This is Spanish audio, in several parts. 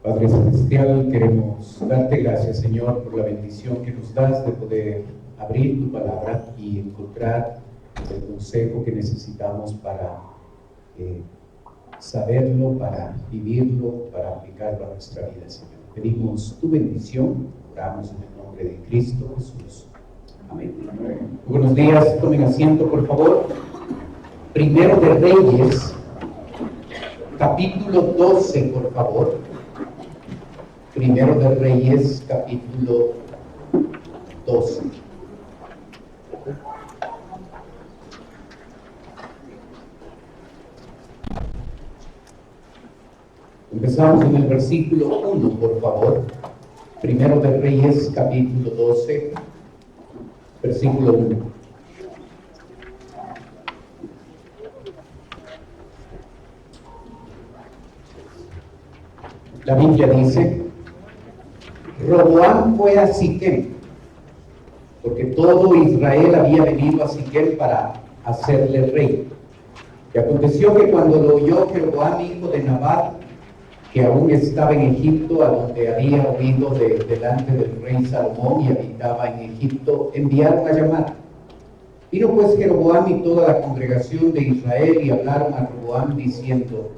Padre Celestial, queremos darte gracias, Señor, por la bendición que nos das de poder abrir tu palabra y encontrar el consejo que necesitamos para saberlo, para vivirlo, para aplicarlo a nuestra vida, Señor. Pedimos tu bendición, oramos en el nombre de Cristo Jesús. Amén. Buenos días, tomen asiento, por favor. Primero de Reyes, capítulo 12, por favor. Primero de Reyes, capítulo 12. Empezamos en el versículo 1, por favor. Primero de Reyes, capítulo 12, versículo 1. La Biblia dice: Roboam fue a Siquem, porque todo Israel había venido a Siquem para hacerle rey. Y aconteció que cuando lo oyó Jeroboam, hijo de Nabat, que aún estaba en Egipto, a donde había huido delante del rey Salomón y habitaba en Egipto, enviaron a llamar. Vino pues Jeroboam y toda la congregación de Israel y hablaron a Roboam diciendo: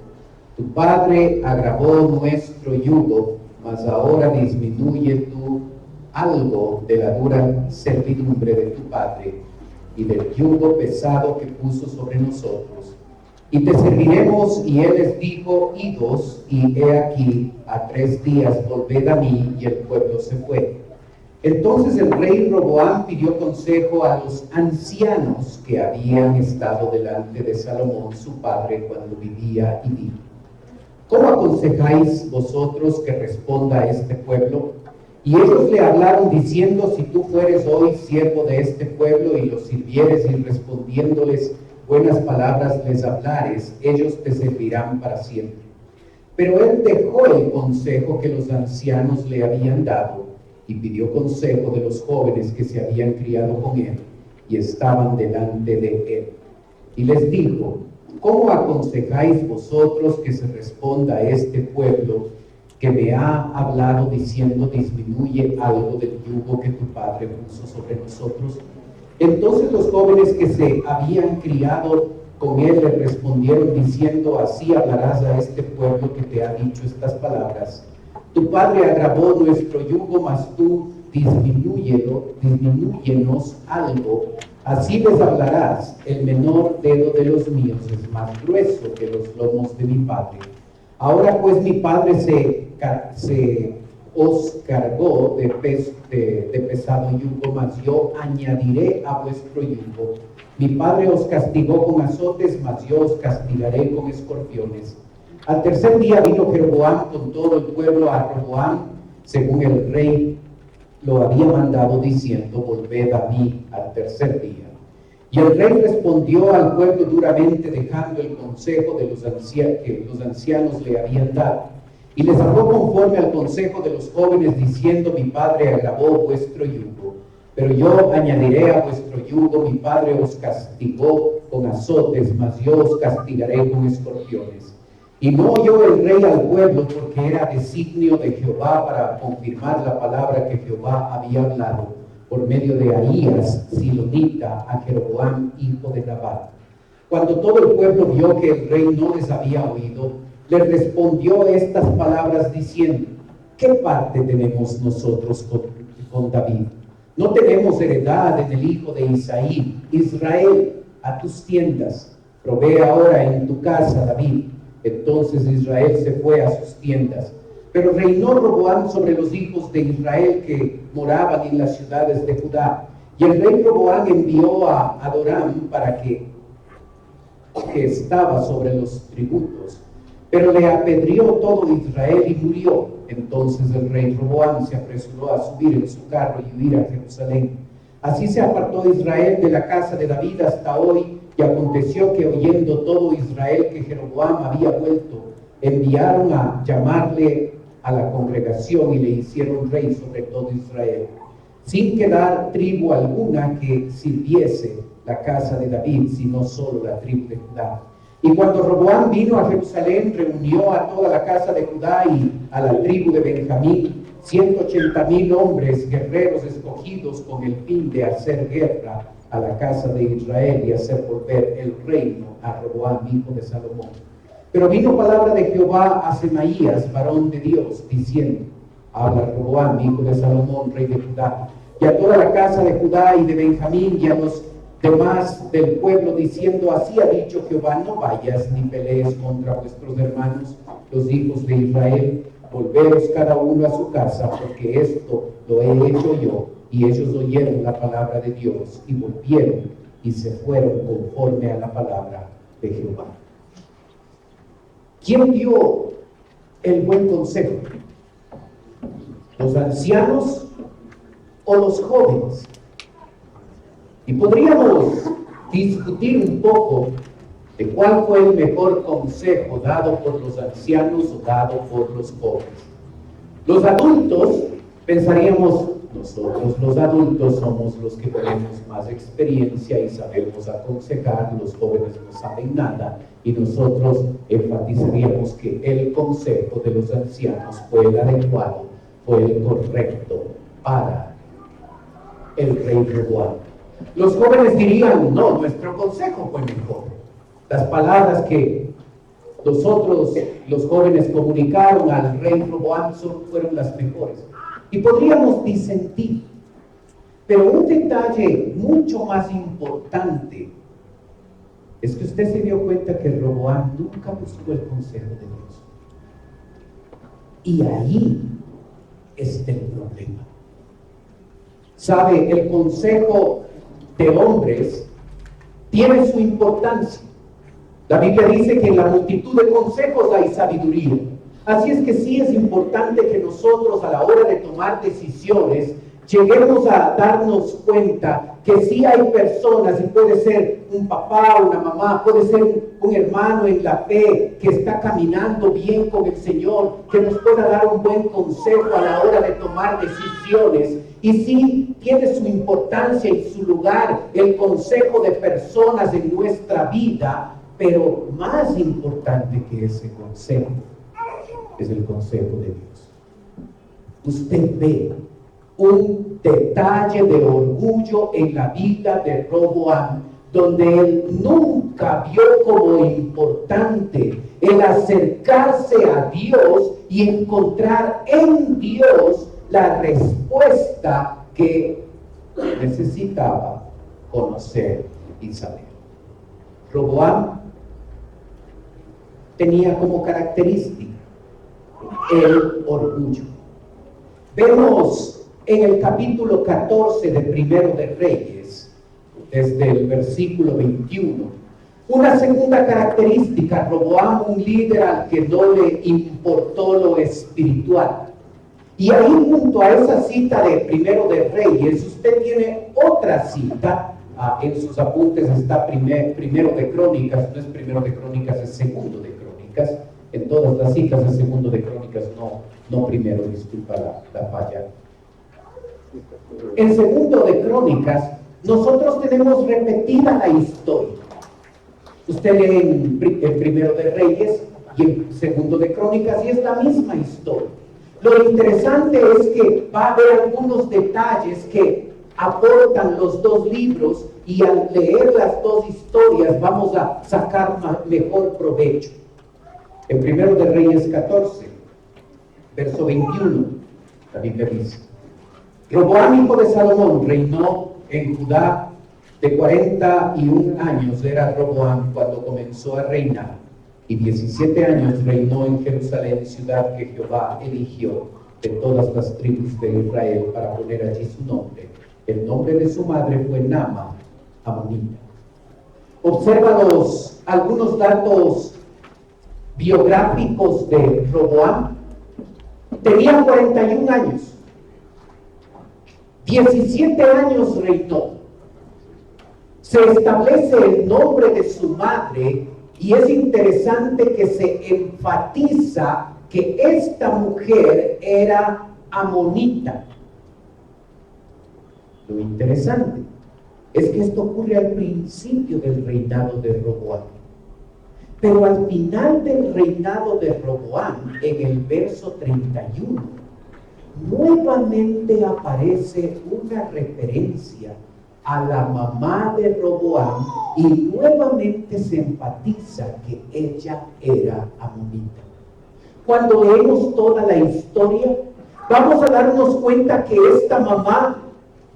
Tu padre agravó nuestro yugo, mas ahora disminuye tú algo de la dura servidumbre de tu padre y del yugo pesado que puso sobre nosotros. Y te serviremos. Y él les dijo: Idos, y he aquí, a 3 días volved a mí. Y el pueblo se fue. Entonces el rey Roboam pidió consejo a los ancianos que habían estado delante de Salomón su padre cuando vivía, y dijo: ¿Cómo aconsejáis vosotros que responda a este pueblo? Y ellos le hablaron diciendo: Si tú fueres hoy siervo de este pueblo y los sirvieres, y respondiéndoles buenas palabras les hablares, ellos te servirán para siempre. Pero él dejó el consejo que los ancianos le habían dado y pidió consejo de los jóvenes que se habían criado con él y estaban delante de él. Y les dijo: ¿Cómo aconsejáis vosotros que se responda a este pueblo que me ha hablado diciendo: disminuye algo del yugo que tu padre puso sobre nosotros? Entonces los jóvenes que se habían criado con él le respondieron diciendo: Así hablarás a este pueblo que te ha dicho estas palabras: Tu padre agravó nuestro yugo, mas tú disminúyenos algo. Así les hablarás: El menor dedo de los míos es más grueso que los lomos de mi padre. Ahora pues mi padre os cargó de pesado yugo, mas yo añadiré a vuestro yugo. Mi padre os castigó con azotes, mas yo os castigaré con escorpiones. Al 3er día vino Jeroboam con todo el pueblo a Roboam, según el rey lo había mandado, diciendo: Volved a mí al 3er día. Y el rey respondió al pueblo duramente, dejando el consejo de que los ancianos le habían dado. Y les habló conforme al consejo de los jóvenes, diciendo: Mi padre agravó vuestro yugo, pero yo añadiré a vuestro yugo. Mi padre os castigó con azotes, mas yo os castigaré con escorpiones. Y no oyó el rey al pueblo, porque era designio de Jehová para confirmar la palabra que Jehová había hablado por medio de Ahías, silonita, a Jeroboam, hijo de Nabat. Cuando todo el pueblo vio que el rey no les había oído, le respondió estas palabras diciendo: ¿Qué parte tenemos nosotros con David? No tenemos heredad en el hijo de Isaí. Israel, a tus tiendas. Provee ahora en tu casa, David. Entonces Israel se fue a sus tiendas. Pero reinó Roboam sobre los hijos de Israel que moraban en las ciudades de Judá. Y el rey Roboam envió a Adoram para que estaba sobre los tributos. Pero le apedreó todo Israel y murió. Entonces el rey Roboam se apresuró a subir en su carro y huir a Jerusalén. Así se apartó Israel de la casa de David hasta hoy. Y aconteció que, oyendo todo Israel que Jeroboam había vuelto, enviaron a llamarle a la congregación y le hicieron rey sobre todo Israel, sin quedar tribu alguna que sirviese la casa de David, sino solo la tribu de Judá. Y cuando Roboam vino a Jerusalén, reunió a toda la casa de Judá y a la tribu de Benjamín, 180,000 hombres guerreros escogidos con el fin de hacer guerra a la casa de Israel y hacer volver el reino a Roboam, hijo de Salomón. Pero vino palabra de Jehová a Semaías, varón de Dios, diciendo: habla Roboam, hijo de Salomón, rey de Judá, y a toda la casa de Judá y de Benjamín y a los demás del pueblo, diciendo: así ha dicho Jehová, no vayas ni pelees contra vuestros hermanos, los hijos de Israel. Volveos cada uno a su casa, porque esto lo he hecho yo. Y ellos oyeron la palabra de Dios y volvieron y se fueron conforme a la palabra de Jehová. ¿Quién dio el buen consejo? ¿Los ancianos o los jóvenes? Y podríamos discutir un poco de cuál fue el mejor consejo dado por los ancianos o dado por los jóvenes. Los adultos, pensaríamos, nosotros los adultos somos los que tenemos más experiencia y sabemos aconsejar, los jóvenes no saben nada, y nosotros enfatizaríamos que el consejo de los ancianos fue el adecuado, fue el correcto para el rey Roboam. Los jóvenes dirían: no, nuestro consejo fue mejor. Las palabras que nosotros, los jóvenes, comunicaron al rey Roboam fueron las mejores. Y podríamos disentir. Pero un detalle mucho más importante es que usted se dio cuenta que Roboam nunca buscó el consejo de Dios. Y ahí está el problema. ¿Sabe? El consejo de hombres tiene su importancia. La Biblia dice que en la multitud de consejos hay sabiduría. Así es que sí es importante que nosotros, a la hora de tomar decisiones, lleguemos a darnos cuenta que sí hay personas, y puede ser un papá, una mamá, puede ser un hermano en la fe que está caminando bien con el Señor, que nos pueda dar un buen consejo a la hora de tomar decisiones. Y sí tiene su importancia y su lugar el consejo de personas en nuestra vida, pero más importante que ese consejo es el consejo de Dios. Usted ve un detalle de orgullo en la vida de Roboam, donde él nunca vio como importante el acercarse a Dios y encontrar en Dios la respuesta que necesitaba conocer y saber. Roboam tenía como característica el orgullo. Vemos en el capítulo 14 de Primero de Reyes, desde el versículo 21, una segunda característica. Roboam, un líder al que no le importó lo espiritual. Y ahí, junto a esa cita de Primero de Reyes, usted tiene otra cita. En sus apuntes está Primero de Crónicas. No es Primero de Crónicas, es Segundo de Crónicas. En todas las citas es Segundo de Crónicas, no Primero, disculpa la falla. En Segundo de Crónicas, nosotros tenemos repetida la historia. Usted lee en Primero de Reyes y en Segundo de Crónicas, y es la misma historia. Lo interesante es que va a haber algunos detalles que aportan los dos libros, y al leer las dos historias vamos a sacar mejor provecho. En Primero de Reyes 14, verso 21, la Biblia dice: Roboam, hijo de Salomón, reinó en Judá de 41 años. Era Roboam cuando comenzó a reinar, y 17 años reinó en Jerusalén, ciudad que Jehová eligió de todas las tribus de Israel para poner allí su nombre. El nombre de su madre fue Naama, amonita. Observa algunos datos biográficos de Roboam. Tenía 41 años. 17 años reinó. Se establece el nombre de su madre, y es interesante que se enfatiza que esta mujer era amonita. Lo interesante es que esto ocurre al principio del reinado de Roboam. Pero al final del reinado de Roboam, en el verso 31, nuevamente aparece una referencia a la mamá de Roboam y nuevamente se enfatiza que ella era amonita. Cuando leemos toda la historia, vamos a darnos cuenta que esta mamá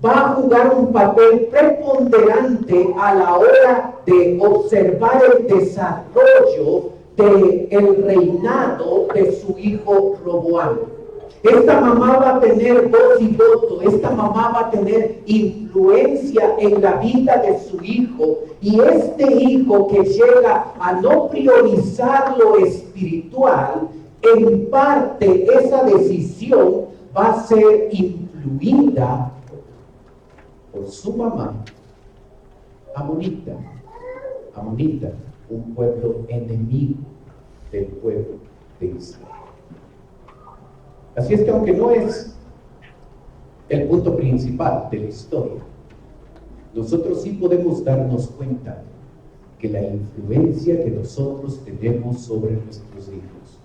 va a jugar un papel preponderante a la hora de observar el desarrollo del reinado de su hijo Roboam. Esta mamá va a tener voz y voto, esta mamá va a tener influencia en la vida de su hijo, y este hijo que llega a no priorizar lo espiritual, en parte esa decisión va a ser influida por su mamá, amonita, un pueblo enemigo del pueblo de Israel. Así es que aunque no es el punto principal de la historia, nosotros sí podemos darnos cuenta que la influencia que nosotros tenemos sobre nuestros hijos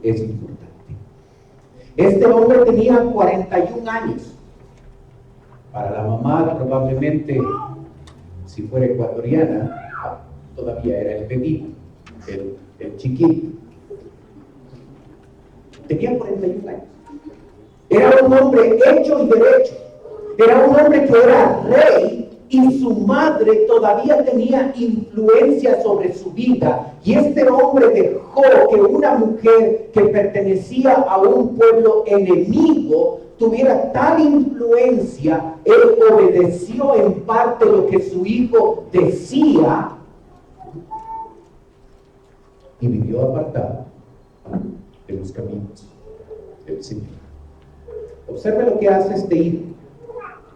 es importante. Este hombre tenía 41 años. Para la mamá probablemente, si fuera ecuatoriana, todavía era el bebito, el chiquito. Tenía 41 años. Era un hombre hecho y derecho. Era un hombre que era rey y su madre todavía tenía influencia sobre su vida. Y este hombre dejó que una mujer que pertenecía a un pueblo enemigo tuviera tal influencia. Él obedeció en parte lo que su hijo decía y vivió apartado de los caminos del Señor. Observe lo que hace este hijo.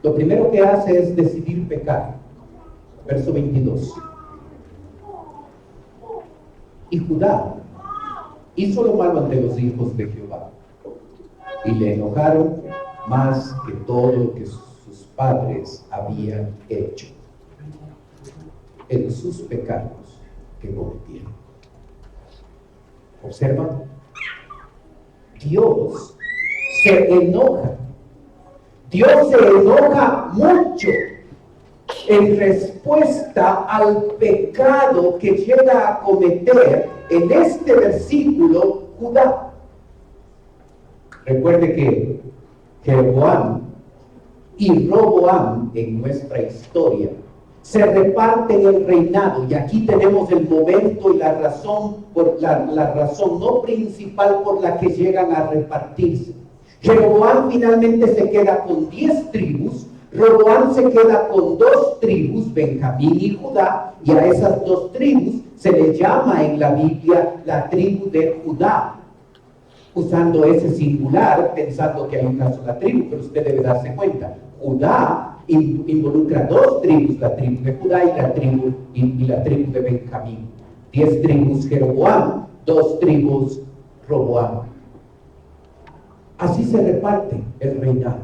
Lo primero que hace es decidir pecar. Verso 22. Y Judá hizo lo malo ante los hijos de Jehová, y le enojaron más que todo lo que sus padres habían hecho en sus pecados que cometieron. Observa, Dios se enoja. Dios se enoja mucho en respuesta al pecado que llega a cometer en este versículo Judá. Recuerde que Jeroboam y Roboam en nuestra historia se reparten el reinado, y aquí tenemos el momento y la razón no principal por la que llegan a repartirse. Jeroboam finalmente se queda con 10 tribus, Roboam se queda con 2 tribus, Benjamín y Judá, y a esas 2 tribus se le llama en la Biblia la tribu de Judá, usando ese singular, pensando que hay una sola tribu, pero usted debe darse cuenta, Judá involucra 2 tribus, la tribu de Judá y la tribu de Benjamín. 10 tribus Jeroboam, 2 tribus Roboam. Así se reparte el reinado.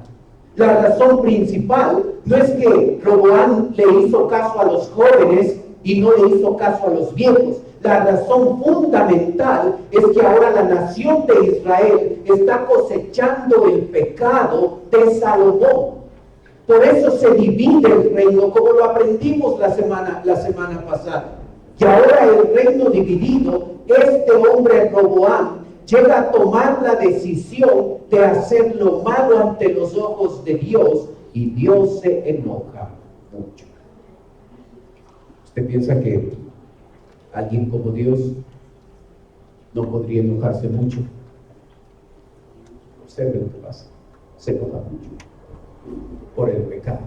La razón principal no es que Roboam le hizo caso a los jóvenes y no le hizo caso a los viejos. La razón fundamental es que ahora la nación de Israel está cosechando el pecado de Salomón. Por eso se divide el reino, como lo aprendimos la semana pasada. Y ahora el reino dividido, este hombre Roboam llega a tomar la decisión de hacer lo malo ante los ojos de Dios, y Dios se enoja mucho. ¿Usted piensa que alguien como Dios no podría enojarse mucho? Observe lo que pasa. Se enoja mucho por el pecado.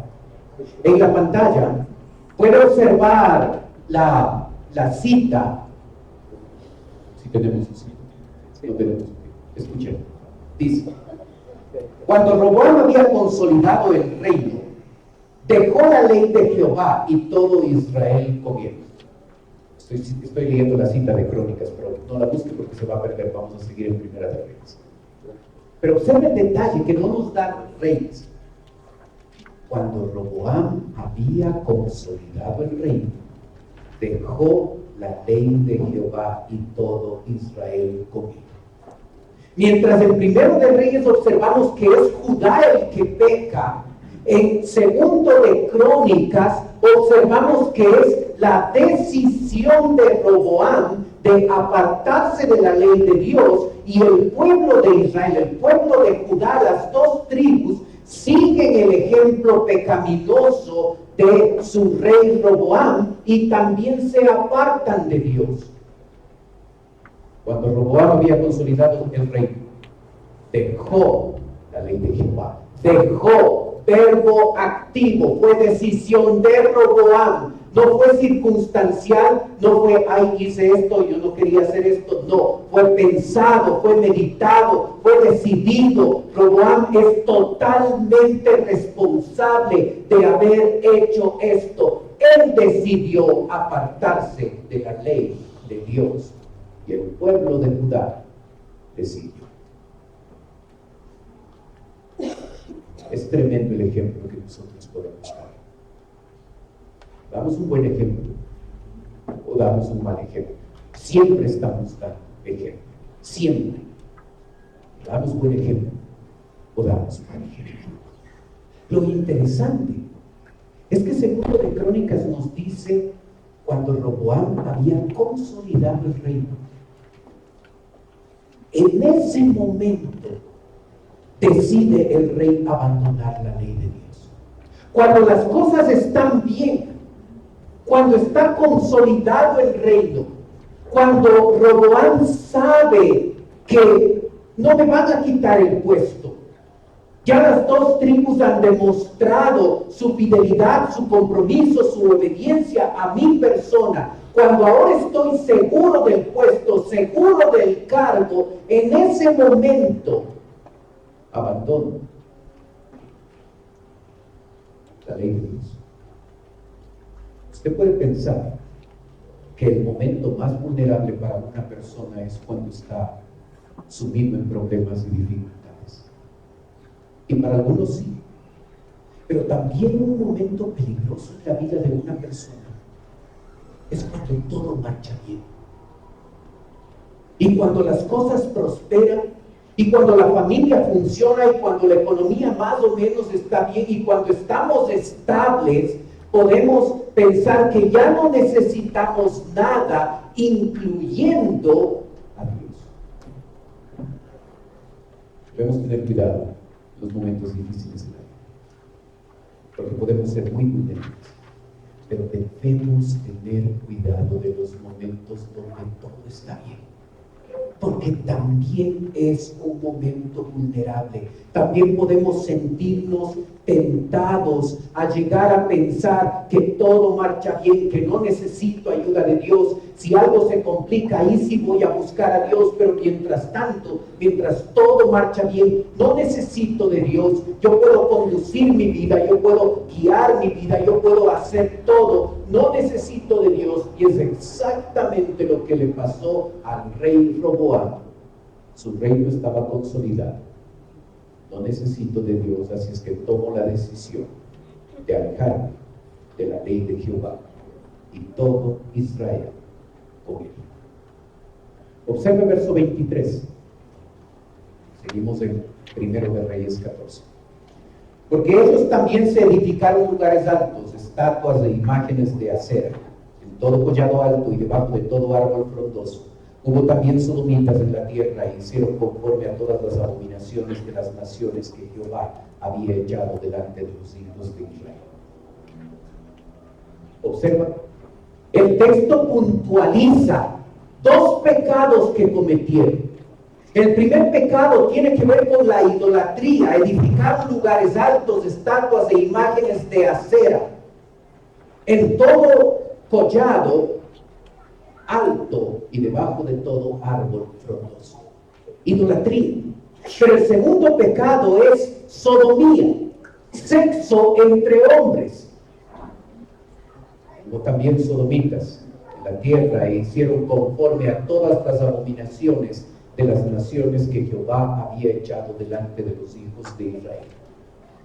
En la pantalla puede observar la cita. Si tenemos cita. No tenemos cita. Escuchen. Dice: cuando Roboam había consolidado el reino, dejó la ley de Jehová y todo Israel con él. Estoy leyendo la cita de Crónicas, pero no la busque porque se va a perder. Vamos a seguir en Primera de Reyes. Pero observe el detalle que no nos da Reyes. Cuando Roboam había consolidado el reino, dejó la ley de Jehová y todo Israel con él. Mientras en Primero de Reyes observamos que es Judá el que peca, en Segundo de Crónicas observamos que es la decisión de Roboam de apartarse de la ley de Dios, y el pueblo de Israel, el pueblo de Judá, las dos tribus, siguen el ejemplo pecaminoso de su rey Roboam y también se apartan de Dios. Cuando Roboam había consolidado el reino, dejó la ley de Jehová, dejó, verbo activo, fue decisión de Roboam, no fue circunstancial, no fue, ay, hice esto, yo no quería hacer esto, no, fue pensado, fue meditado, fue decidido. Roboam es totalmente responsable de haber hecho esto. Él decidió apartarse de la ley de Dios y el pueblo de Judá decidió. Es tremendo el ejemplo que nosotros podemos dar. ¿Damos un buen ejemplo o damos un mal ejemplo? Siempre estamos dando ejemplo. Siempre. ¿Damos buen ejemplo o damos mal ejemplo? Lo interesante es que Segundo de Crónicas nos dice cuando Roboam había consolidado el reino. En ese momento decide el rey abandonar la ley de Dios. Cuando las cosas están bien, cuando está consolidado el reino, cuando Roboam sabe que no me van a quitar el puesto, ya las dos tribus han demostrado su fidelidad, su compromiso, su obediencia a mi persona. Cuando ahora estoy seguro del puesto, seguro del cargo, en ese momento abandono la ley de Dios. Usted puede pensar que el momento más vulnerable para una persona es cuando está sumido en problemas y dificultades. Y para algunos sí. Pero también un momento peligroso en la vida de una persona es cuando todo marcha bien. Y cuando las cosas prosperan, y cuando la familia funciona, y cuando la economía más o menos está bien, y cuando estamos estables, podemos pensar que ya no necesitamos nada, incluyendo a Dios. Debemos tener cuidado en los momentos difíciles de la vida, porque podemos ser muy vulnerables, pero debemos tener cuidado de los momentos donde todo está bien, porque también es un momento vulnerable. También podemos sentirnos tentados a llegar a pensar que todo marcha bien, que no necesito ayuda de Dios. Si algo se complica, ahí sí voy a buscar a Dios, pero mientras tanto, mientras todo marcha bien, no necesito de Dios. Yo puedo conducir mi vida, yo puedo guiar mi vida, yo puedo hacer todo. No necesito de Dios. Y es exactamente lo que le pasó al rey Roboam. Su reino estaba consolidado. No necesito de Dios, así es que tomo la decisión de alejarme de la ley de Jehová y todo Israel con él. Observe el verso 23. Seguimos en Primero de Reyes 14. Porque ellos también se edificaron lugares altos, estatuas de imágenes de acera, en todo collado alto y debajo de todo árbol frondoso. Hubo también sodomitas en la tierra e hicieron conforme a todas las abominaciones de las naciones que Jehová había echado delante de los hijos de Israel. Observa, el texto puntualiza dos pecados que cometieron. El primer pecado tiene que ver con la idolatría, edificar lugares altos, estatuas e imágenes de acera, en todo collado alto y debajo de todo árbol frondoso. Idolatría. Pero el segundo pecado es sodomía, sexo entre hombres. Hubo también sodomitas en la tierra e hicieron conforme a todas las abominaciones de las naciones que Jehová había echado delante de los hijos de Israel.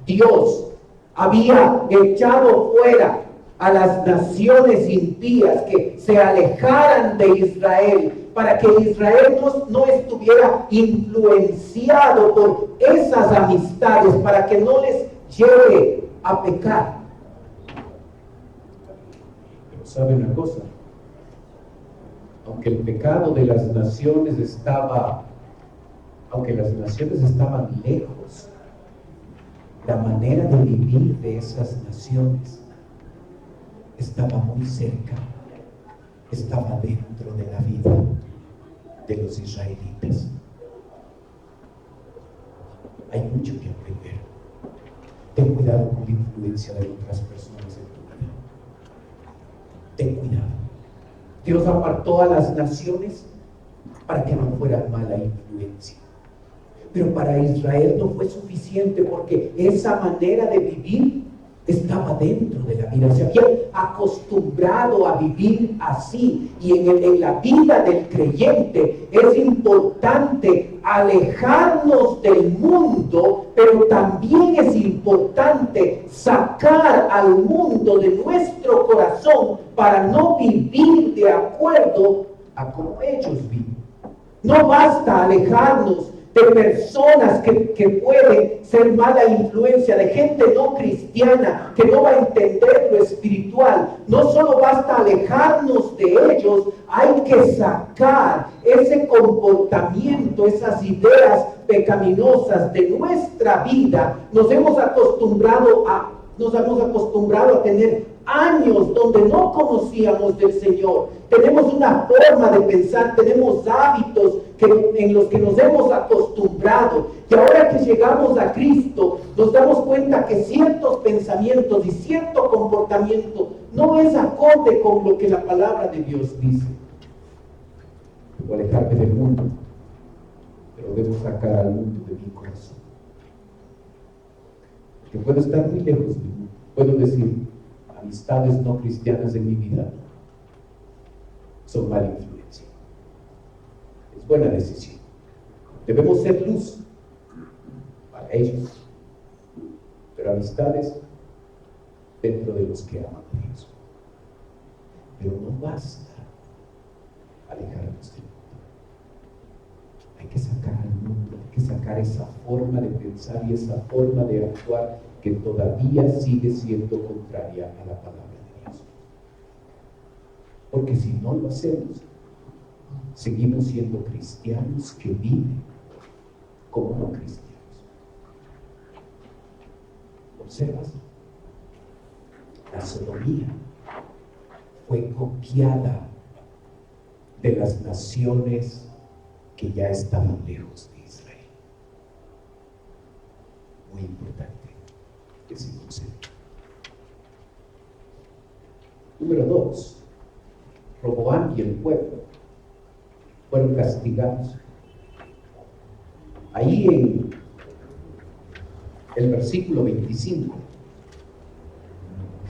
Dios había echado fuera a las naciones impías que se alejaran de Israel, para que Israel no estuviera influenciado por esas amistades, para que no les lleve a pecar. Pero ¿sabe una cosa? Aunque el pecado de las naciones aunque las naciones estaban lejos, la manera de vivir de esas naciones estaba muy cerca, estaba dentro de la vida de los israelitas. Hay mucho que aprender. Ten cuidado con la influencia de otras personas en tu vida. Ten cuidado. Dios apartó a las naciones para que no fueran mala influencia. Pero para Israel no fue suficiente, porque esa manera de vivir estaba dentro de la vida. Se habían acostumbrado a vivir así. Y en la vida del creyente es importante alejarnos del mundo, pero también es importante sacar al mundo de nuestro corazón para no vivir de acuerdo a cómo ellos viven. No basta alejarnos de personas que pueden ser mala influencia, de gente no cristiana que no va a entender lo espiritual. No solo basta alejarnos de ellos, hay que sacar ese comportamiento, esas ideas pecaminosas de nuestra vida. Nos hemos acostumbrado a tener años donde no conocíamos del Señor. Tenemos una forma de pensar, tenemos hábitos en los que nos hemos acostumbrado. Y ahora que llegamos a Cristo, nos damos cuenta que ciertos pensamientos y cierto comportamiento no es acorde con lo que la palabra de Dios dice. Debo alejarme del mundo, pero debo sacar al mundo de mi corazón. Porque puedo estar muy lejos del mundo. Puedo decir, amistades no cristianas en mi vida son mala influencia. Es buena decisión. Debemos ser luz para ellos, pero amistades dentro de los que aman a Dios. Pero no basta alejarnos del mundo. Hay que sacar al mundo, hay que sacar esa forma de pensar y esa forma de actuar que todavía sigue siendo contraria a la palabra de Dios. Porque si no lo hacemos, seguimos siendo cristianos que viven como no cristianos. ¿Observas? La sodomía fue copiada de las naciones que ya estaban lejos de Israel. Muy importante que se observe. Número 2. Roboam y el pueblo fueron castigados. Ahí en el versículo 25,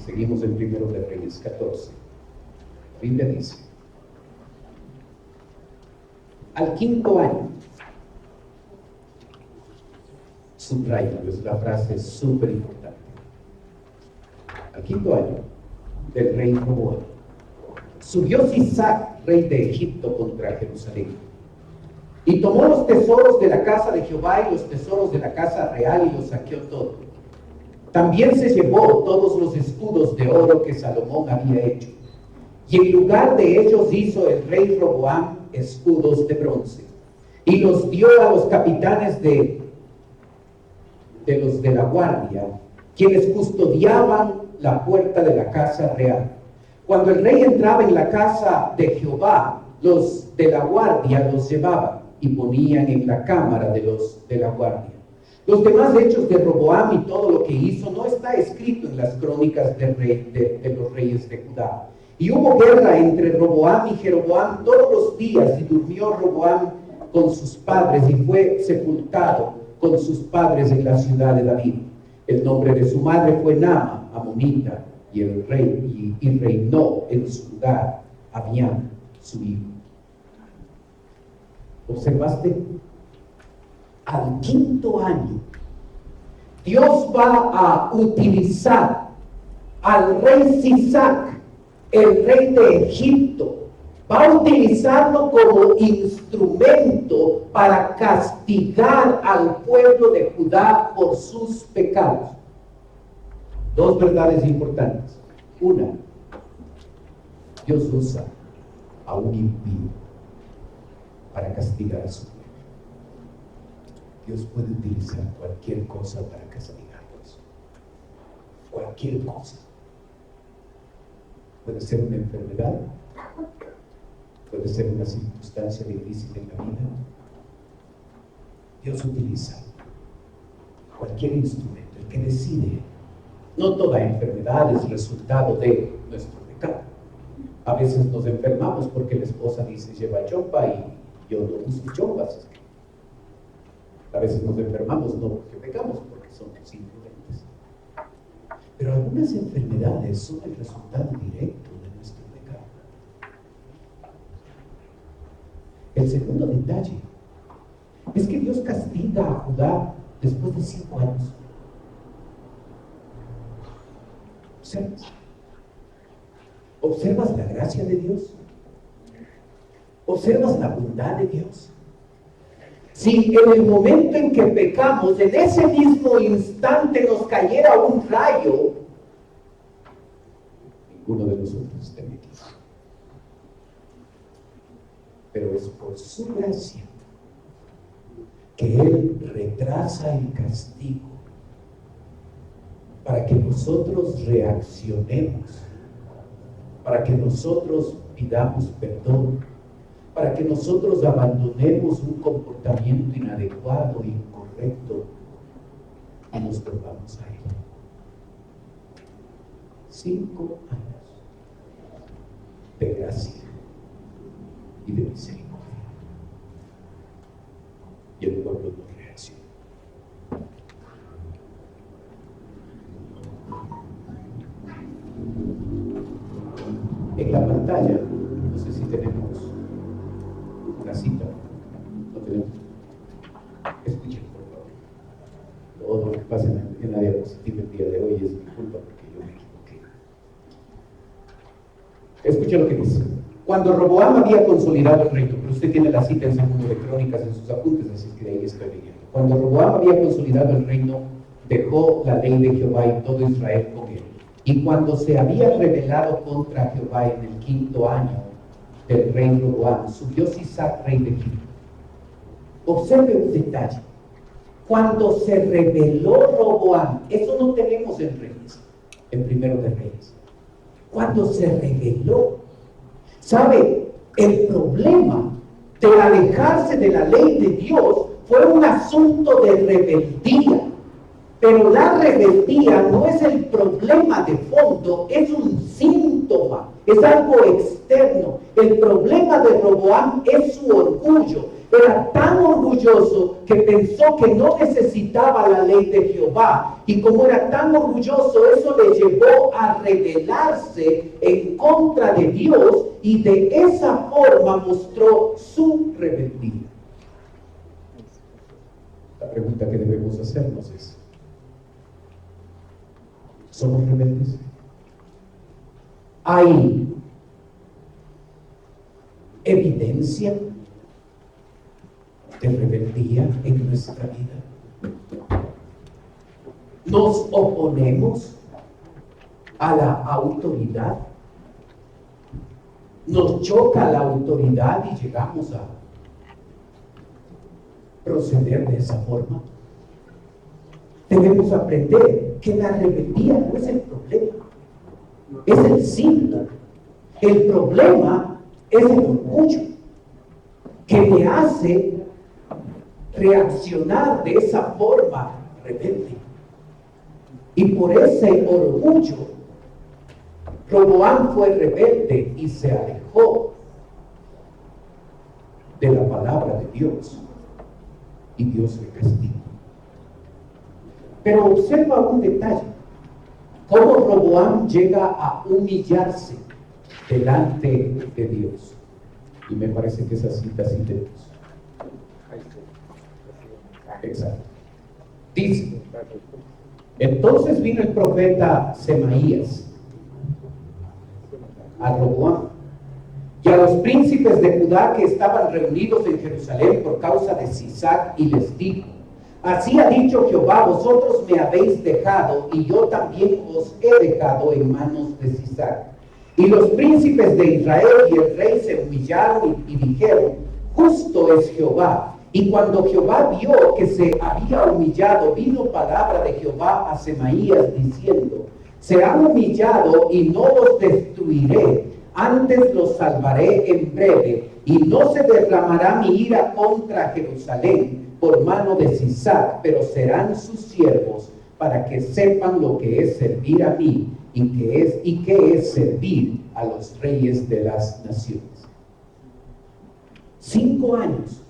seguimos en 1 de Reyes 14, la Biblia dice: al 5º año, subraya, es la frase súper importante, al 5º año del rey Roboam, subió Sisac, rey de Egipto, contra Jerusalén, y tomó los tesoros de la casa de Jehová y los tesoros de la casa real y los saqueó todo. También se llevó todos los escudos de oro que Salomón había hecho, y en lugar de ellos hizo el rey Roboam escudos de bronce, y los dio a los capitanes de los de la guardia, quienes custodiaban la puerta de la casa real. Cuando el rey entraba en la casa de Jehová, los de la guardia los llevaban y ponían en la cámara de los de la guardia. Los demás hechos de Roboam y todo lo que hizo no está escrito en las crónicas de los reyes de Judá. Y hubo guerra entre Roboam y Jeroboam todos los días, y durmió Roboam con sus padres y fue sepultado con sus padres en la ciudad de David. El nombre de su madre fue Naama, amonita, y el rey y reinó en su lugar Abiam, su hijo. ¿Observaste? Al 5º año, Dios va a utilizar al rey Sisac, el rey de Egipto. Va a utilizarlo como instrumento para castigar al pueblo de Judá por sus pecados. Dos verdades importantes. Una, Dios usa a un impío para castigar a su pueblo. Dios puede utilizar cualquier cosa para castigarlos. Cualquier cosa. Puede ser una enfermedad, puede ser una circunstancia difícil en la vida. Dios utiliza cualquier instrumento, el que decide. No toda enfermedad es resultado de nuestro pecado. A veces nos enfermamos porque la esposa dice lleva chompa y yo no uso chompas. A veces nos enfermamos no porque pecamos, porque somos imprudentes. Pero algunas enfermedades son el resultado directo de nuestro pecado. El segundo detalle es que Dios castiga a Judá después de 5 años. ¿Observas la gracia de Dios? ¿Observas la bondad de Dios? Si en el momento en que pecamos, en ese mismo instante nos cayera un rayo, ninguno de nosotros estaría aquí. Pero es por su gracia que Él retrasa el castigo para que nosotros reaccionemos, para que nosotros pidamos perdón, para que nosotros abandonemos un comportamiento inadecuado, incorrecto, y nos volvamos a Él. 5 años de gracia y de misericordia. Y el pueblo no reacciona. En la pantalla, no sé si tenemos una cita. No tenemos. Escuchen, por favor. Todo lo que pasa en la diapositiva el día de hoy es mi culpa porque yo me equivoqué. Escuchen lo que dice. Cuando Roboam había consolidado el reino, pero usted tiene la cita en Segundo de Crónicas en sus apuntes, así que de ahí estoy leyendo. Cuando Roboam había consolidado el reino, dejó la ley de Jehová y todo Israel con él. Y cuando se había rebelado contra Jehová en el 5º año del rey Roboam, subió Sisac, rey de Egipto. Observe un detalle. Cuando se rebeló Roboam, eso no tenemos en Reyes, en Primero de Reyes. Cuando se rebeló, ¿sabe? El problema de alejarse de la ley de Dios fue un asunto de rebeldía. Pero la rebeldía no es el problema de fondo, es un síntoma, es algo externo. El problema de Roboam es su orgullo. Era tan orgulloso que pensó que no necesitaba la ley de Jehová. Y como era tan orgulloso, eso le llevó a rebelarse en contra de Dios y de esa forma mostró su rebeldía. La pregunta que debemos hacernos es: ¿somos rebeldes? ¿Hay evidencia de rebeldía en nuestra vida? ¿Nos oponemos a la autoridad? ¿Nos choca la autoridad y llegamos a proceder de esa forma? Debemos aprender que la rebeldía no es el problema, es el síntoma. El problema es el orgullo que me hace reaccionar de esa forma rebelde. Y por ese orgullo, Roboam fue rebelde y se alejó de la palabra de Dios. Y Dios le castigó. Pero observa un detalle: cómo Roboam llega a humillarse delante de Dios. Y me parece que esa cita sí tenemos. Exacto. Dice: entonces vino el profeta Semaías a Roboam y a los príncipes de Judá que estaban reunidos en Jerusalén por causa de Sisac, y les dijo: así ha dicho Jehová, vosotros me habéis dejado, y yo también os he dejado en manos de Sisac. Y los príncipes de Israel y el rey se humillaron y dijeron: justo es Jehová. Y cuando Jehová vio que se había humillado, vino palabra de Jehová a Semaías diciendo: se han humillado y no los destruiré, antes los salvaré en breve, y no se derramará mi ira contra Jerusalén por mano de Sisac, pero serán sus siervos, para que sepan lo que es servir a mí y qué es servir a los reyes de las naciones. 5 años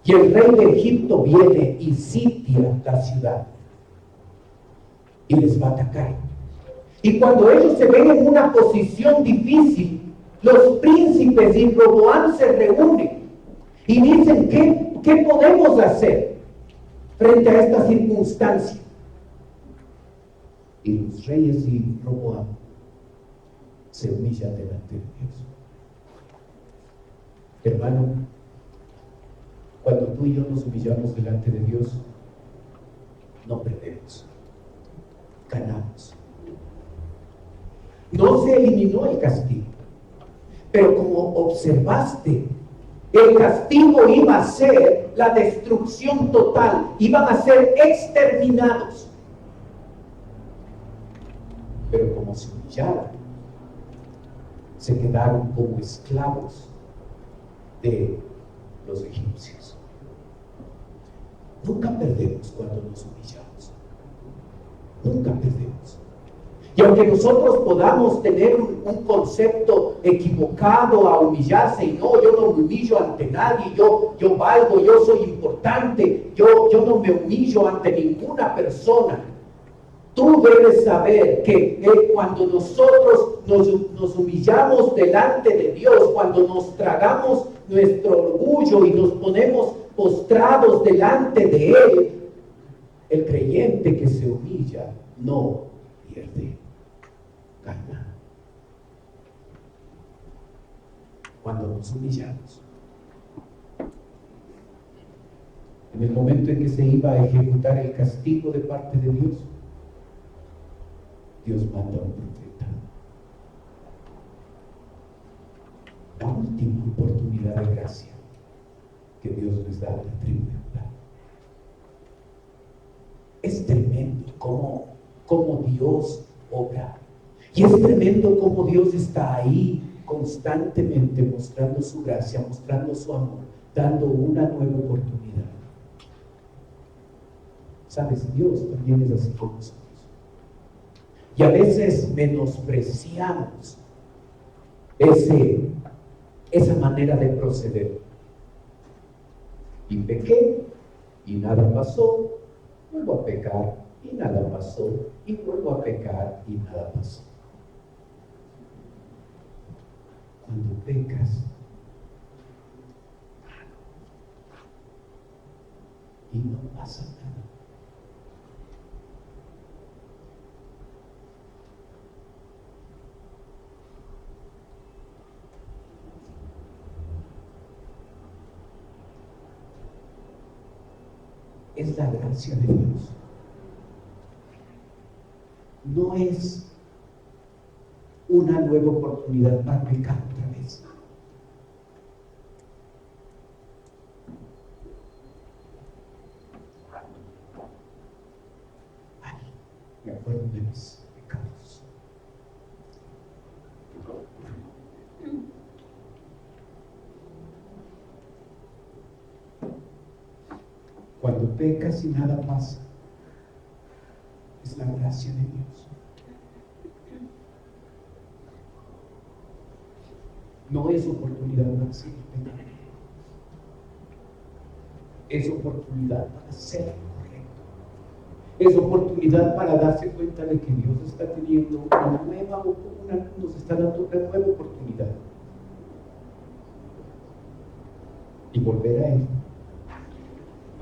y el rey de Egipto viene y sitia la ciudad y les va a atacar. Y cuando ellos se ven en una posición difícil, los príncipes y Roboam se reúnen y dicen: ¿qué podemos hacer frente a esta circunstancia? Y los reyes y Roboam se humillan delante de Dios. Hermano, cuando tú y yo nos humillamos delante de Dios, no perdemos, ganamos. No se eliminó el castigo, pero como observaste, el castigo iba a ser la destrucción total, iban a ser exterminados. Pero como se humillaron, se quedaron como esclavos de los egipcios. Nunca perdemos cuando nos humillamos. Nunca perdemos. Y aunque nosotros podamos tener un concepto equivocado a humillarse, y no, yo no me humillo ante nadie, yo valgo, yo soy importante, yo no me humillo ante ninguna persona. Tú debes saber que cuando nosotros nos humillamos delante de Dios, cuando nos tragamos nuestro orgullo y nos ponemos postrados delante de Él, el creyente que se humilla no pierde, gana. Cuando nos humillamos, en el momento en que se iba a ejecutar el castigo de parte de Dios, Dios manda a un profeta. La última oportunidad de gracia que Dios les da a la tribu de Judá. Es tremendo cómo Dios obra. Y es tremendo cómo Dios está ahí constantemente mostrando su gracia, mostrando su amor, dando una nueva oportunidad. ¿Sabes? Dios también es así con nosotros. Y a veces menospreciamos esa manera de proceder. Y pequé y nada pasó, vuelvo a pecar y nada pasó, y vuelvo a pecar y nada pasó. Cuando pecas y no pasa nada, es la gracia de Dios. No es una nueva oportunidad para pecar otra vez. Ay, me acuerdo de mis pecados. Cuando pecas y nada pasa, es la gracia de Dios. No es oportunidad para seguir pecando. Es oportunidad para hacer lo correcto. Es oportunidad para darse cuenta de que Dios está teniendo nos está dando una nueva oportunidad. Y volver a Él.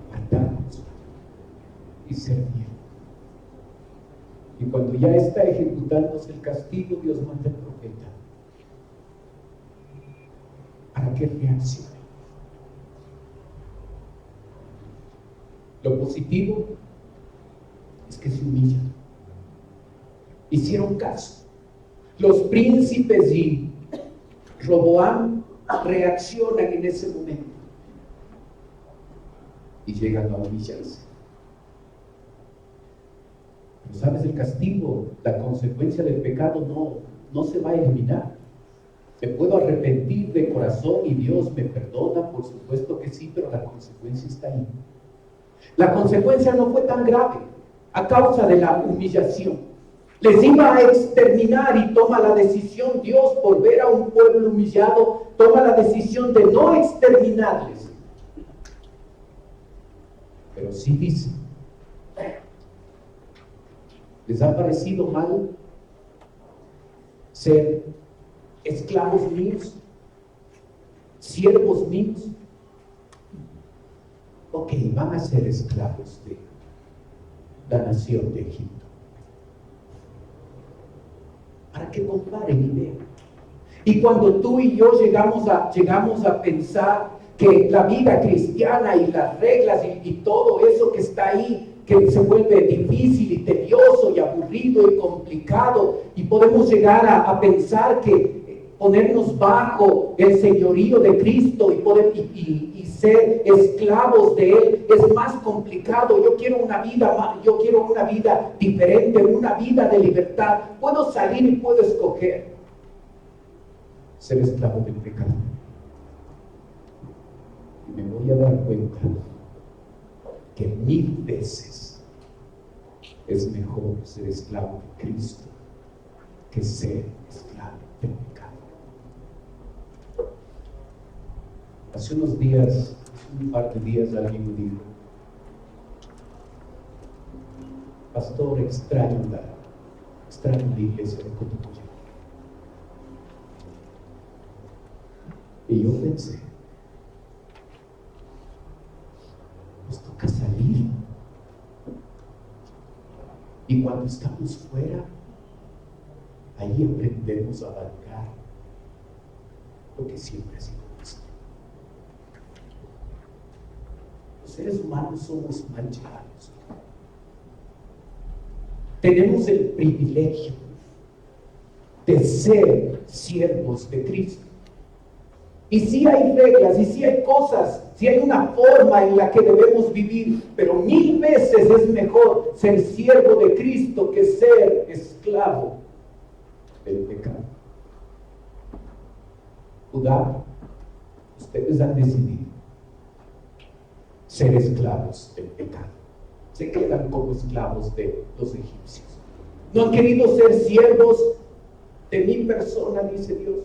Apartarnos y servir. Y cuando ya está ejecutándose el castigo, Dios manda al profeta que reaccione. Lo positivo es que se humillan. Hicieron caso. Los príncipes y Roboam reaccionan en ese momento y llegan a humillarse. Pero sabes, el castigo, la consecuencia del pecado no se va a eliminar. Me puedo arrepentir de corazón y Dios me perdona, por supuesto que sí, pero la consecuencia está ahí. La consecuencia no fue tan grave a causa de la humillación. Les iba a exterminar y toma la decisión Dios, por ver a un pueblo humillado, toma la decisión de no exterminarles. Pero sí dice, ¿les ha parecido mal ser esclavos míos? ¿Siervos míos? Ok, van a ser esclavos de la nación de Egipto. Para que comparen y vean. Y cuando tú y yo llegamos a pensar que la vida cristiana y las reglas y todo eso que está ahí, que se vuelve difícil y tedioso y aburrido y complicado, y podemos llegar a pensar que ponernos bajo el señorío de Cristo y ser esclavos de Él es más complicado. Yo quiero una vida diferente, una vida de libertad. Puedo salir y puedo escoger ser esclavo del pecado. Y me voy a dar cuenta que 1000 veces es mejor ser esclavo de Cristo que ser esclavo del pecado. Hace unos días, un par de días, alguien me dijo: pastor, extraño la iglesia de Cotocoya. Y yo pensé, nos toca salir. Y cuando estamos fuera, ahí aprendemos a valorar lo que siempre ha sido nuestro. Los seres humanos somos manchados. Tenemos el privilegio de ser siervos de Cristo. Y sí hay reglas, y sí hay cosas, sí hay una forma en la que debemos vivir, pero 1000 veces es mejor ser siervo de Cristo que ser esclavo del pecado. Judá, ustedes han decidido ser esclavos del pecado. Se quedan como esclavos de los egipcios. No han querido ser siervos de mi persona, dice Dios.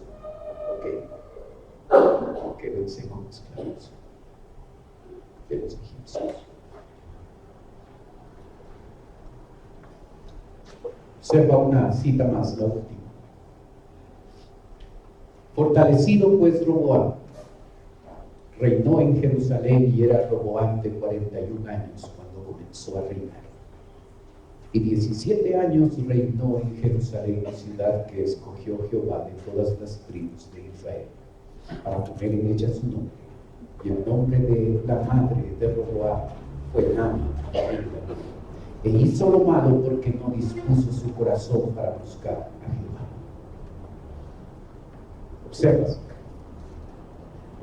Quédense como esclavos de los egipcios. Observa una cita más, la última. Fortalecido pues Roboam, reinó en Jerusalén, y era Roboam de 41 años cuando comenzó a reinar. Y 17 años reinó en Jerusalén, la ciudad que escogió Jehová de todas las tribus de Israel, para poner en ella su nombre. Y el nombre de la madre de Roboam fue Naama. E hizo lo malo porque no dispuso su corazón para buscar a Jehová. Observas,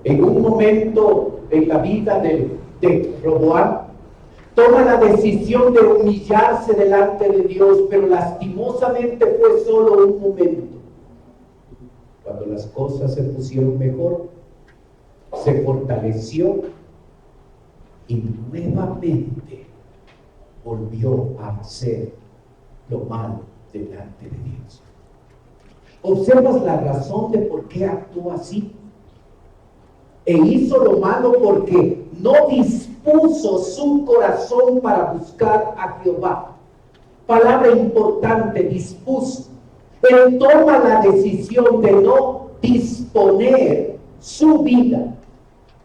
en un momento en la vida de Roboam, toma la decisión de humillarse delante de Dios, pero lastimosamente fue solo un momento. Cuando las cosas se pusieron mejor, se fortaleció y nuevamente volvió a hacer lo malo delante de Dios. ¿Observas la razón de por qué actuó así? E hizo lo malo porque no dispuso su corazón para buscar a Jehová. Palabra importante, dispuso. Él toma la decisión de no disponer su vida.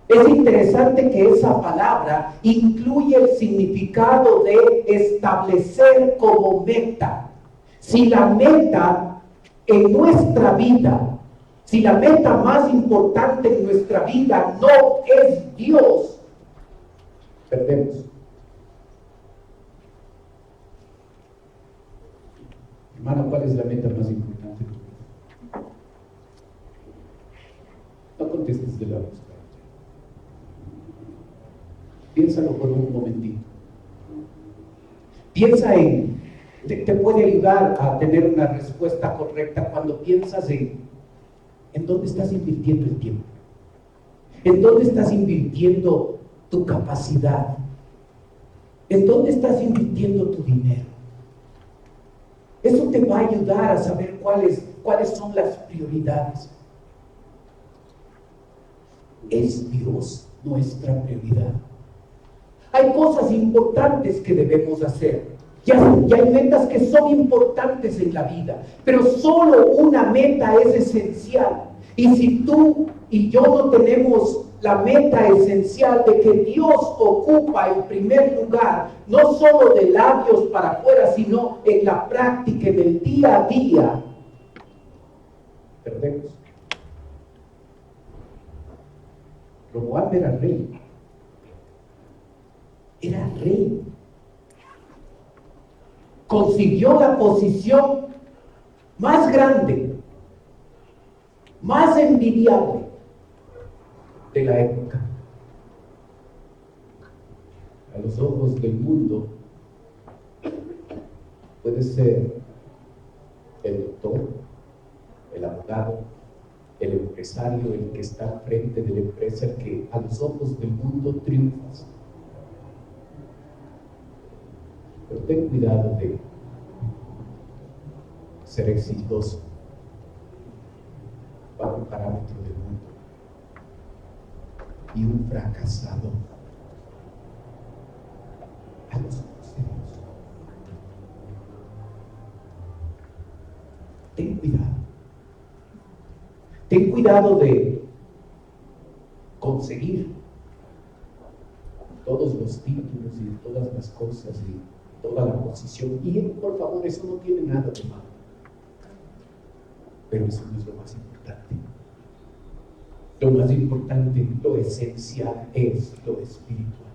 Es interesante que esa palabra incluye el significado de establecer como meta. Si la meta en nuestra vida Si la meta más importante en nuestra vida no es Dios, perdemos. Hermano, ¿cuál es la meta más importante? No contestes de la voz. Piénsalo por un momentito. Piensa te puede ayudar a tener una respuesta correcta cuando piensas en dónde estás invirtiendo el tiempo. ¿En dónde estás invirtiendo tu capacidad? ¿En dónde estás invirtiendo tu dinero? Eso te va a ayudar a saber cuáles son las prioridades. ¿Es Dios nuestra prioridad? Hay cosas importantes que debemos hacer. Ya hay metas que son importantes en la vida, pero solo una meta es esencial. Y si tú y yo no tenemos la meta esencial de que Dios ocupa en primer lugar, no solo de labios para afuera, sino en la práctica, en el día a día, perdemos. Roboam era rey. Era rey. Consiguió la posición más grande, más envidiable de la época. A los ojos del mundo puede ser el doctor, el abogado, el empresario, el que está al frente de la empresa, el que a los ojos del mundo triunfa. Pero ten cuidado de ser exitoso bajo el parámetro del mundo y un fracasado a los ojos de Dios. Ten cuidado. Ten cuidado de conseguir todos los títulos y todas las cosas y toda la posición. Y por favor, eso no tiene nada de malo. Pero eso no es lo más importante. Lo más importante, lo esencial, es lo espiritual.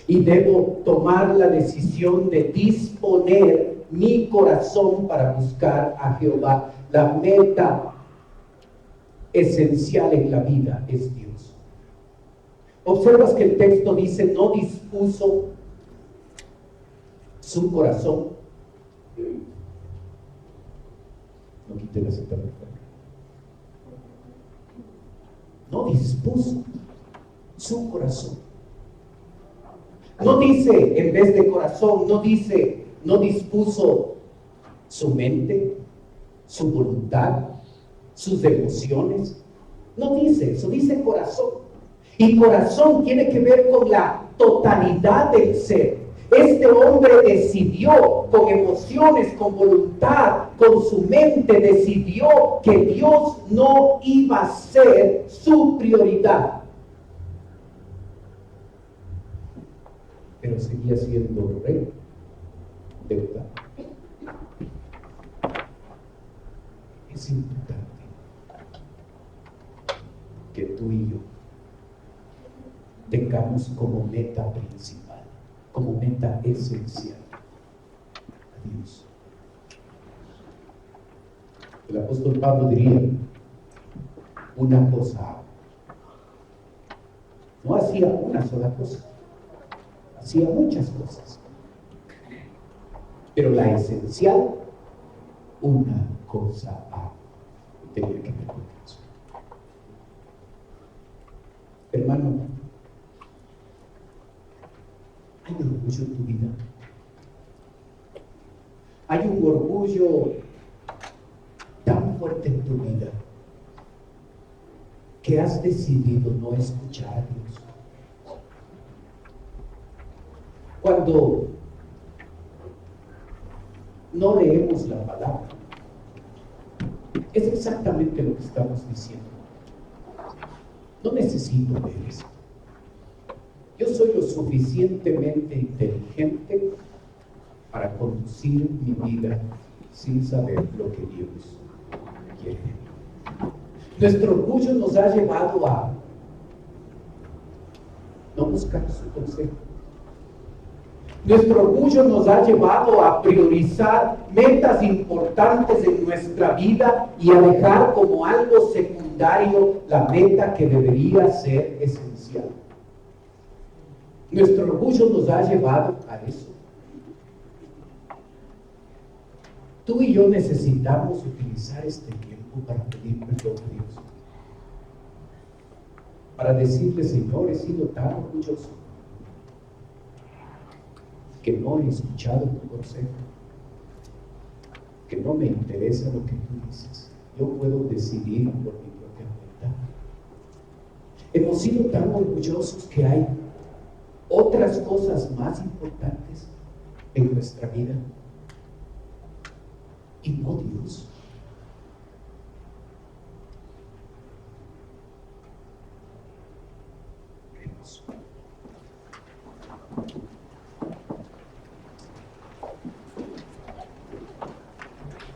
Y debo tomar la decisión de disponer mi corazón para buscar a Jehová. La meta esencial en la vida es Dios. Observas que el texto dice: no dispuso su corazón. No quité la cita, por favor. No dispuso su corazón. No dice, en vez de corazón, no dice, no dispuso su mente, su voluntad, sus emociones. No dice eso, dice corazón. Y corazón tiene que ver con la totalidad del ser. Este hombre decidió con emociones, con voluntad, con su mente, decidió que Dios no iba a ser su prioridad. Pero seguía siendo rey de verdad. Es importante que tú y yo tengamos como meta principal, como meta esencial, a Dios. El apóstol Pablo diría: una cosa hago. No hacía una sola cosa, hacía muchas cosas, pero la esencial, una cosa hago. Tenía que ver con eso. Hermano, hay orgullo en tu vida. Hay un orgullo tan fuerte en tu vida que has decidido no escuchar a Dios. Cuando no leemos la palabra, es exactamente lo que estamos diciendo. No necesito ver eso. Yo soy lo suficientemente inteligente para conducir mi vida sin saber lo que Dios quiere de mí. Nuestro orgullo nos ha llevado a no buscar su consejo. Nuestro orgullo nos ha llevado a priorizar metas importantes en nuestra vida y a dejar como algo secundario la meta que debería ser esencial. Nuestro orgullo nos ha llevado a eso. Tú y yo necesitamos utilizar este tiempo para pedir perdón a Dios. Para decirle, Señor, he sido tan orgulloso que no he escuchado tu consejo, que no me interesa lo que tú dices. Yo puedo decidir por mi propia cuenta. Hemos sido tan orgullosos que hay otras cosas más importantes en nuestra vida y no Dios. Oremos.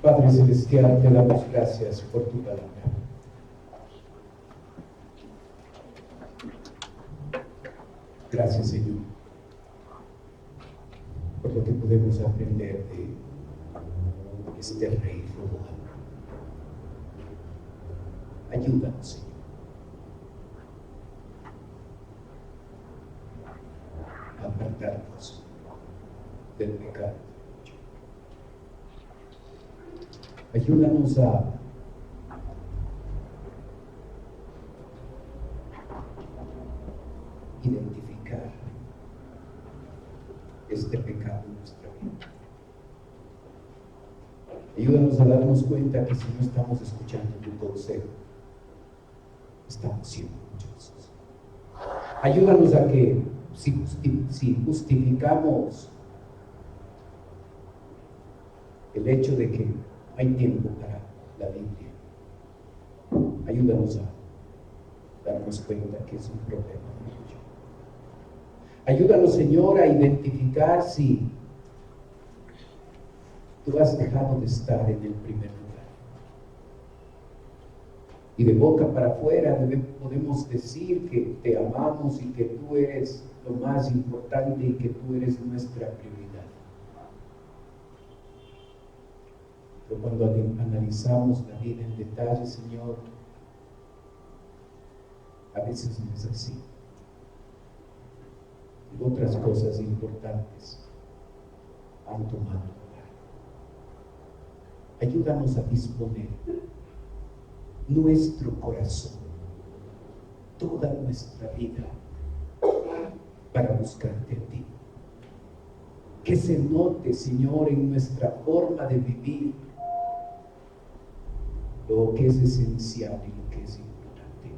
Padre Celestial, te damos gracias por tu palabra. Gracias, Señor, por lo que podemos aprender de este rey Roboam. Ayúdanos, Señor, a apartarnos del pecado. Ayúdanos a identificar este pecado en nuestra vida. Ayúdanos a darnos cuenta que si no estamos escuchando tu consejo, estamos siendo orgullosos. Ayúdanos a que si justificamos el hecho de que no hay tiempo para la Biblia, ayúdanos a darnos cuenta que es un problema tuyo. Ayúdanos, Señor, a identificar si tú has dejado de estar en el primer lugar. Y de boca para afuera podemos decir que te amamos y que tú eres lo más importante y que tú eres nuestra prioridad. Pero cuando analizamos la vida en detalle, Señor, a veces no es así. Y otras cosas importantes han tomado lugar. Ayúdanos a disponer nuestro corazón, toda nuestra vida, para buscarte a ti. Que se note, Señor, en nuestra forma de vivir lo que es esencial y lo que es importante.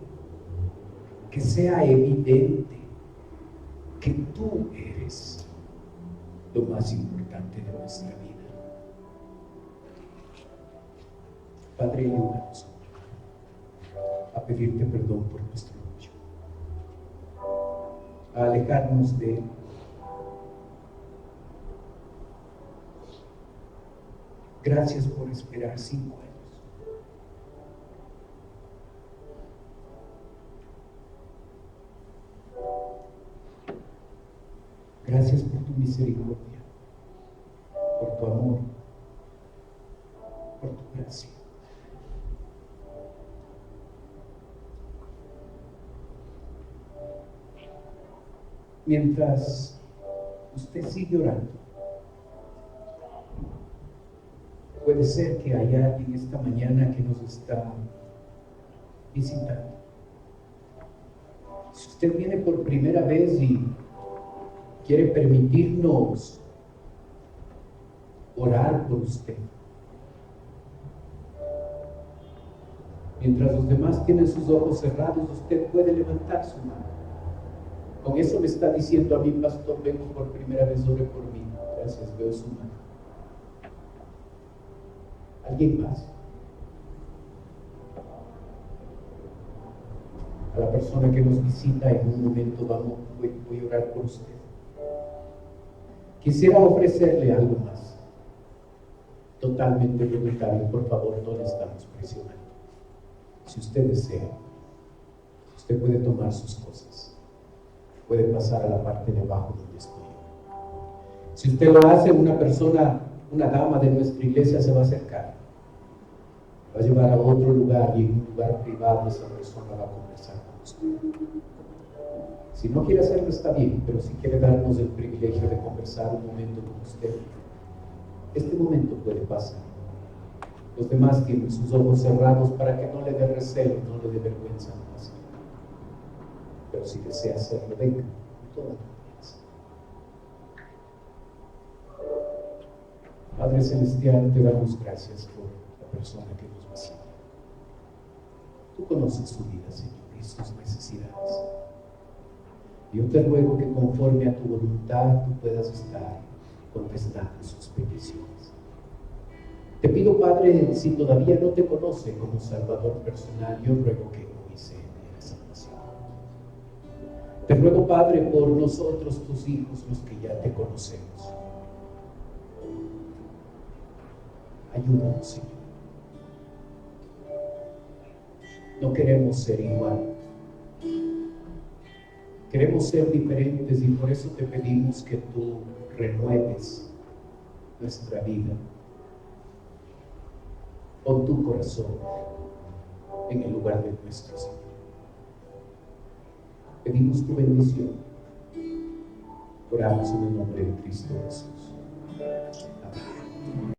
Que sea evidente que tú eres lo más importante de nuestra vida. Padre, ayúdanos a pedirte perdón por nuestro orgullo, a alejarnos de él. Gracias por esperar 5 años. Gracias por tu misericordia, por tu amor, por tu gracia. Mientras usted sigue orando, puede ser que haya alguien esta mañana que nos está visitando. Si usted viene por primera vez y quiere permitirnos orar por usted, mientras los demás tienen sus ojos cerrados, usted puede levantar su mano. Con eso me está diciendo a mí, pastor, vengo por primera vez, ore por mí. Gracias, veo su mano. ¿Alguien más? A la persona que nos visita, en un momento voy a orar por usted. Quisiera ofrecerle algo más, totalmente voluntario. Por favor, no le estamos presionando. Si usted desea, usted puede tomar sus cosas, puede pasar a la parte de abajo donde estoy yo. Si usted lo hace, una persona, una dama de nuestra iglesia se va a acercar, va a llevar a otro lugar y en un lugar privado esa persona va a conversar con usted. Si no quiere hacerlo está bien, pero si quiere darnos el privilegio de conversar un momento con usted, este momento puede pasar. Los demás tienen sus ojos cerrados para que no le dé recelo, no le dé vergüenza no hacerlo. Pero si desea hacerlo, venga, con toda confianza. Padre Celestial, te damos gracias por la persona que nos visita. Tú conoces su vida, Señor, y sus necesidades. Yo te ruego que conforme a tu voluntad tú puedas estar contestando sus peticiones. Te pido, Padre, si todavía no te conoce como Salvador personal, yo ruego que hoy se dé esa oración. Te ruego, Padre, por nosotros, tus hijos, los que ya te conocemos. Ayúdanos, Señor. No queremos ser igual. Queremos ser diferentes y por eso te pedimos que tú renueves nuestra vida. Pon tu corazón en el lugar de nuestro Señor. Pedimos tu bendición. Oramos en el nombre de Cristo Jesús. Amén.